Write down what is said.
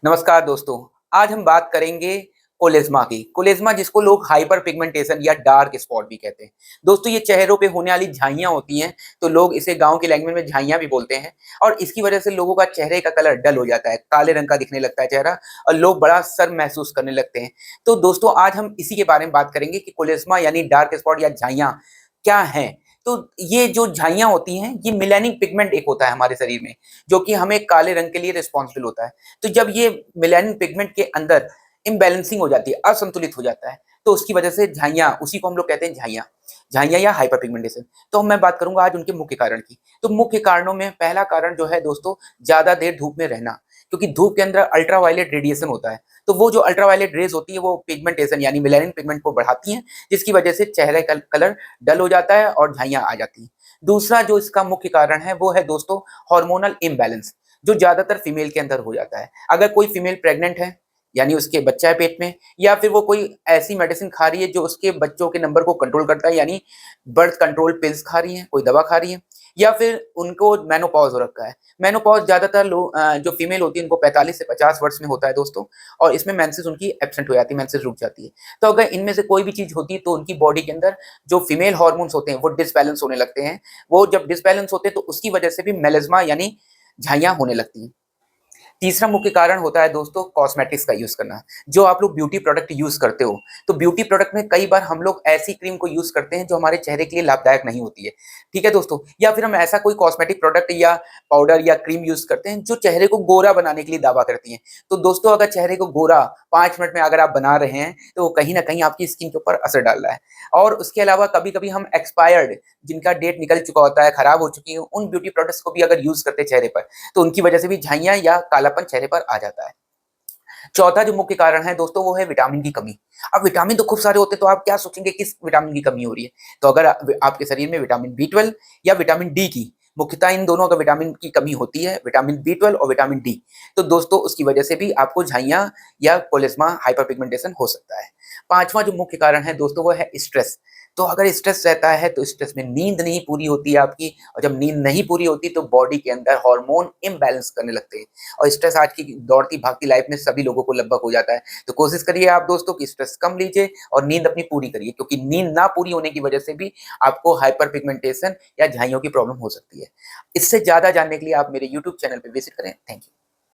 नमस्कार दोस्तों। आज हम बात करेंगे कोलेज़्मा की। कोलेज़्मा जिसको लोग हाइपर पिगमेंटेशन या डार्क स्पॉट भी कहते हैं। दोस्तों ये चेहरों पे होने वाली झाइयाँ होती हैं, तो लोग इसे गाँव की लैंग्वेज में झाइयाँ भी बोलते हैं और इसकी वजह से लोगों का चेहरे का कलर डल हो जाता है, काले रंग का दिखने लगता है चेहरा और लोग बड़ा शर्म महसूस करने लगते हैं। तो दोस्तों आज हम इसी के बारे में बात करेंगे कि कोलेज़्मा यानी डार्क स्पॉट या झाइयाँ क्या हैं? तो ये जो झाइयाँ होती हैं, ये मेलानिक पिगमेंट एक होता है हमारे शरीर में, जो कि हमें काले रंग के लिए रिस्पॉन्सिबल होता है। तो जब ये मेलानिन पिगमेंट के अंदर इम्बैलेंसिंग हो जाती है, असंतुलित हो जाता है, तो उसकी वजह से झाइयाँ, उसी को हम लोग कहते हैं झाइयाँ, झाइयाँ या हाइपर पिगमेंटेशन। तो मैं बात करूँगा आज उनके मुख्य कारण की। तो मुख्य कारणों में पहला कारण जो है दोस्तों, ज़्यादा देर धूप में रहना, क्योंकि धूप के अंदर अल्ट्रावायलेट रेडिएशन होता है। तो वो जो अल्ट्रावायलेट रेज़ होती है, वो पिगमेंटेशन यानी मेलानिन पिगमेंट को बढ़ाती हैं, जिसकी वजह से चेहरे का कलर डल हो जाता है और झाइयाँ आ जाती हैं। दूसरा जो इसका मुख्य कारण है, वो है दोस्तों हार्मोनल इम्बैलेंस, जो ज़्यादातर फीमेल के अंदर हो जाता है। अगर कोई फीमेल प्रेग्नेंट है, यानी उसके बच्चा है पेट में, या फिर वो कोई ऐसी मेडिसिन खा रही है जो उसके बच्चों के नंबर को कंट्रोल करता है, यानी बर्थ कंट्रोल पिल्स खा रही हैं, कोई दवा खा रही हैं, या फिर उनको मेनोपॉज़ हो रखा है। मेनोपॉज़ ज़्यादातर जो फीमेल होती है उनको 45 से 50 वर्ष में होता है दोस्तों, और इसमें मेंसेस उनकी एब्सेंट हो जाती है, मेंसेस रुक जाती है। तो अगर इनमें से कोई भी चीज़ होती है तो उनकी बॉडी के अंदर जो फीमेल हार्मोन्स होते हैं वो डिसबैलेंस होने लगते हैं। वो जब डिसबैलेंस होते हैं तो उसकी वजह से भी मेलास्मा यानी झाइयाँ होने लगती हैं। तीसरा मुख्य कारण होता है दोस्तों कॉस्मेटिक्स का यूज़ करना। जो आप लोग ब्यूटी प्रोडक्ट यूज़ करते हो, तो ब्यूटी प्रोडक्ट में कई बार हम लोग ऐसी क्रीम को यूज़ करते हैं जो हमारे चेहरे के लिए लाभदायक नहीं होती है। ठीक है दोस्तों? या फिर हम ऐसा कोई कॉस्मेटिक प्रोडक्ट या पाउडर या क्रीम यूज़ करते हैं जो चेहरे को गोरा बनाने के लिए दावा करती हैं। तो दोस्तों अगर चेहरे को गोरा 5 मिनट में अगर आप बना रहे हैं, तो वो कहीं न कहीं आपकी स्किन के ऊपर असर डाल रहा है। और उसके अलावा कभी-कभी हम एक्सपायर्ड, जिनका डेट निकल चुका होता है, खराब हो चुकी है, उन ब्यूटी प्रोडक्ट्स को भी अगर यूज़ करते हैं चेहरे पर, तो उनकी वजह से भी झाइयाँ या कालापन चेहरे पर आ जाता है। चौथा जो मुख्य कारण है दोस्तों, वो है विटामिन की कमी। अब विटामिन तो खूब सारे होते हैं, तो आप क्या सोचेंगे किस विटामिन की कमी हो रही है? तो अगर आपके शरीर में विटामिन बी 12 या विटामिन डी की, मुख्यतः इन दोनों का विटामिन की कमी होती है, विटामिन बी 12 और विटामिन डी। तो दोस्तों उसकी वजह से भी आपको झाइयाँ या कोलेस्मा हाइपर पिगमेंटेशन हो सकता है। पाँचवाँ जो मुख्य कारण है दोस्तों, वो है स्ट्रेस। तो अगर स्ट्रेस रहता है तो स्ट्रेस में नींद नहीं पूरी होती है आपकी, और जब नींद नहीं पूरी होती तो बॉडी के अंदर हार्मोन इम्बैलेंस करने लगते हैं, और स्ट्रेस आज की दौड़ती भागती लाइफ में सभी लोगों को लगभग हो जाता है। तो कोशिश करिए आप दोस्तों कि स्ट्रेस कम लीजिए और नींद अपनी पूरी करिए, क्योंकि नींद ना पूरी होने की वजह से भी आपको हाइपर पिगमेंटेशन या झाइयों की प्रॉब्लम हो सकती है। इससे ज़्यादा जानने के लिए आप मेरे यूट्यूब चैनल पे विजिट करें। Thank you.